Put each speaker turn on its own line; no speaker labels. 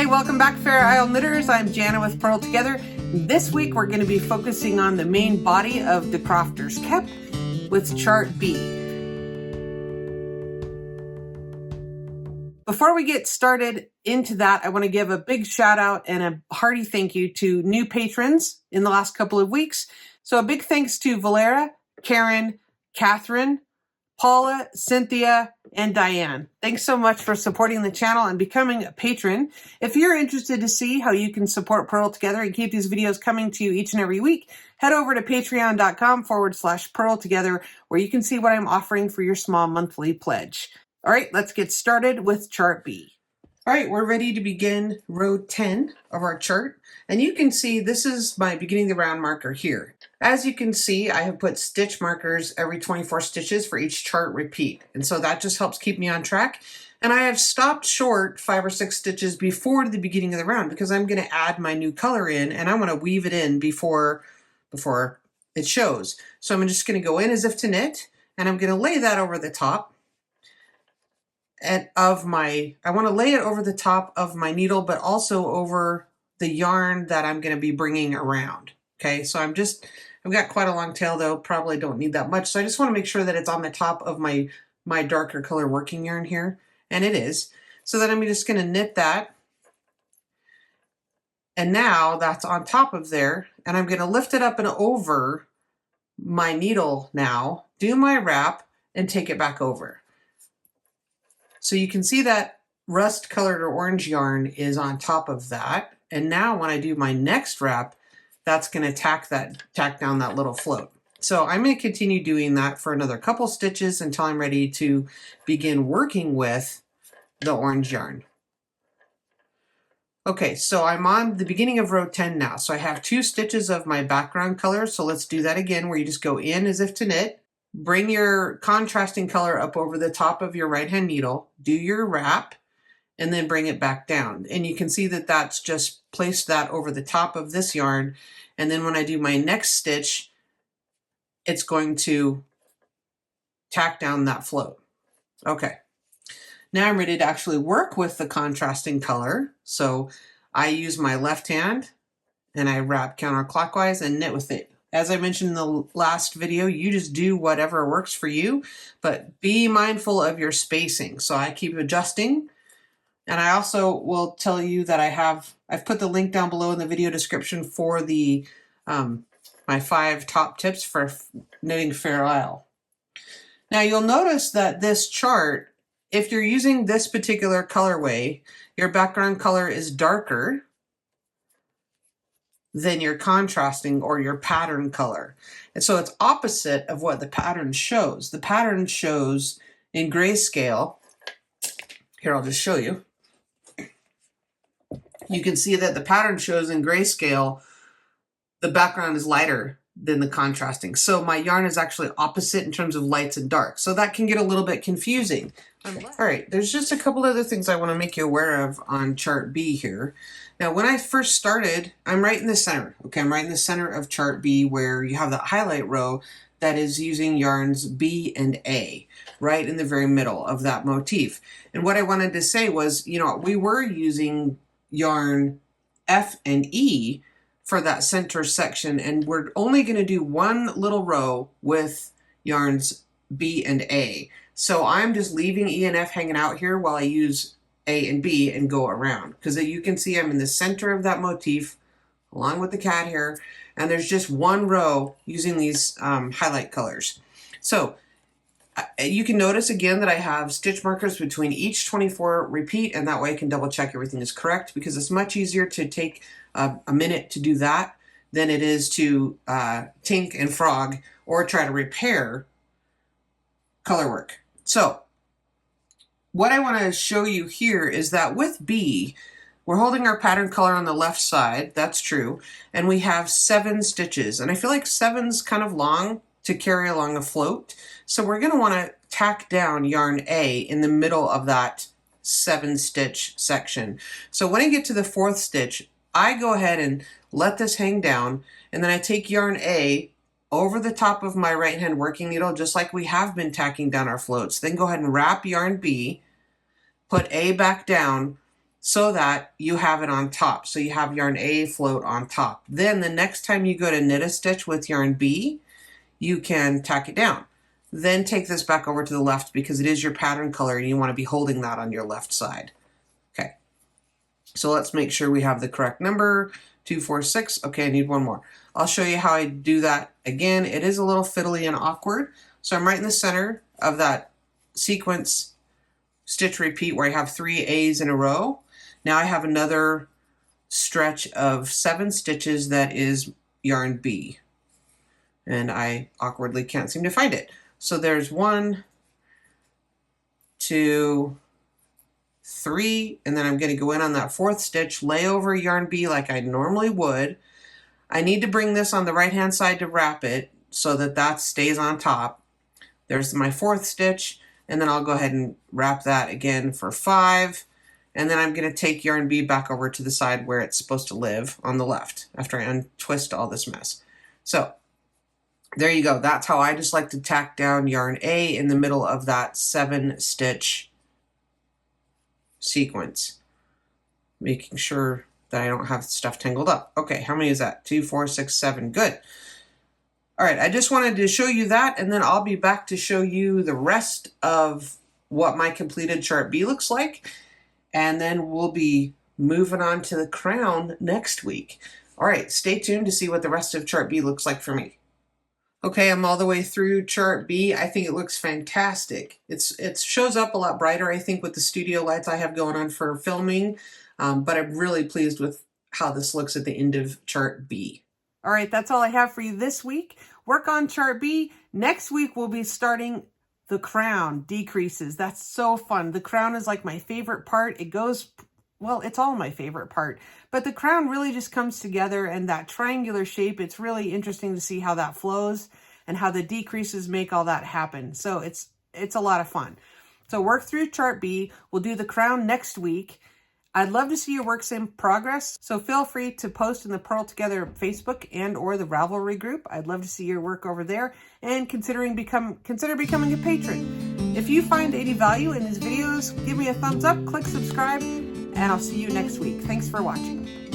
Hey, welcome back, Fair Isle Knitters. I'm Jana with Purl Together. This week we're going to be focusing on the main body of the Crofter's Cap with chart B. Before we get started into that, I want to give a big shout out and a hearty thank you to new patrons in the last couple of weeks. So a big thanks to Velera, Karen, Kathryn, Paula, Cynthia, and Dianne. Thanks so much for supporting the channel and becoming a patron. If you're interested to see how you can support Purl Together and keep these videos coming to you each and every week, head over to patreon.com/Purl Together, where you can see what I'm offering for your small monthly pledge. All right, let's get started with chart B. All right, we're ready to begin row 10 of our chart. And you can see this is my beginning of the round marker here. As you can see, I have put stitch markers every 24 stitches for each chart repeat. And so that just helps keep me on track. And I have stopped short 5 or 6 stitches before the beginning of the round because I'm going to add my new color in and I want to weave it in before it shows. So I'm just going to go in as if to knit and I'm going to lay that over the top. I want to lay it over the top of my needle, but also over the yarn that I'm going to be bringing around. Okay, so I've got quite a long tail though, probably don't need that much. So I just want to make sure that it's on the top of my darker color working yarn here. And it is. So then I'm just going to knit that. And now that's on top of there. And I'm going to lift it up and over my needle now, do my wrap, and take it back over. So you can see that rust colored or orange yarn is on top of that. And now when I do my next wrap, that's going to tack down that little float. So I'm going to continue doing that for another couple stitches until I'm ready to begin working with the orange yarn. Okay, so I'm on the beginning of row 10 now. So I have 2 stitches of my background color. So let's do that again, where you just go in as if to knit. Bring your contrasting color up over the top of your right hand needle, do your wrap, and then bring it back down. And you can see that that's just placed that over the top of this yarn. And then when I do my next stitch, it's going to tack down that float. Okay. Now I'm ready to actually work with the contrasting color. So I use my left hand and I wrap counterclockwise and knit with it. As I mentioned in the last video, you just do whatever works for you, but be mindful of your spacing. So I keep adjusting. And I also will tell you that I've put the link down below in the video description for the my 5 top tips for knitting Fair Isle. Now you'll notice that this chart, if you're using this particular colorway, your background color is darker than your contrasting or your pattern color. And so it's opposite of what the pattern shows. The pattern shows in grayscale. Here, I'll just show you. You can see that the pattern shows in grayscale, the background is lighter than the contrasting. So my yarn is actually opposite in terms of lights and darks. So that can get a little bit confusing. All right, there's just a couple other things I want to make you aware of on chart B here. Now, when I first started, I'm right in the center. Okay, I'm right in the center of chart B where you have that highlight row that is using yarns B and A, right in the very middle of that motif. And what I wanted to say was, you know, we were using yarn F and E for that center section, and we're only going to do one little row with yarns B and A. So I'm just leaving E and F hanging out here while I use A and B and go around. Because you can see I'm in the center of that motif along with the cat hair, and there's just one row using these highlight colors. So you can notice again that I have stitch markers between each 24 repeat, and that way I can double check everything is correct, because it's much easier to take a minute to do that than it is to tink and frog or try to repair color work. So what I want to show you here is that with B, we're holding our pattern color on the left side, that's true, and we have 7 stitches. And I feel like 7's kind of long to carry along a float. So we're going to want to tack down yarn A in the middle of that 7-stitch section. So when I get to the 4th stitch, I go ahead and let this hang down, and then I take yarn A over the top of my right hand working needle, just like we have been tacking down our floats. Then go ahead and wrap yarn B, put A back down, so that you have it on top. So you have yarn A float on top. Then the next time you go to knit a stitch with yarn B, you can tack it down. Then take this back over to the left because it is your pattern color and you want to be holding that on your left side. Okay, so let's make sure we have the correct number, 246. Okay, I need one more. I'll show you how I do that again. It is a little fiddly and awkward. So I'm right in the center of that sequence stitch repeat where I have 3 A's in a row. Now I have another stretch of 7 stitches that is yarn B. And I awkwardly can't seem to find it. So there's 1, 2, 3, and then I'm going to go in on that 4th stitch, lay over yarn B like I normally would. I need to bring this on the right hand side to wrap it so that that stays on top. There's my 4th stitch, and then I'll go ahead and wrap that again for 5. And then I'm going to take yarn B back over to the side where it's supposed to live on the left after I untwist all this mess. So there you go. That's how I just like to tack down yarn A in the middle of that 7 stitch sequence, making sure that I don't have stuff tangled up. Okay, how many is that? 2, 4, 6, 7. Good. All right, I just wanted to show you that, and then I'll be back to show you the rest of what my completed chart B looks like. And then we'll be moving on to the crown next week. All right, stay tuned to see what the rest of chart B looks like for me. Okay, I'm all the way through chart B. I think it looks fantastic. It shows up a lot brighter, I think, with the studio lights I have going on for filming. But I'm really pleased with how this looks at the end of chart B. All right, that's all I have for you this week. Work on chart B. Next week, we'll be starting the crown decreases. That's so fun. The crown is like my favorite part. It goes, well, it's all my favorite part, but the crown really just comes together, and that triangular shape, it's really interesting to see how that flows and how the decreases make all that happen. So it's a lot of fun. So work through chart B. We'll do the crown next week. I'd love to see your works in progress, so feel free to post in the Purl Together Facebook and or the Ravelry group. I'd love to see your work over there, and consider becoming a patron. If you find any value in these videos, give me a thumbs up, click subscribe, and I'll see you next week. Thanks for watching.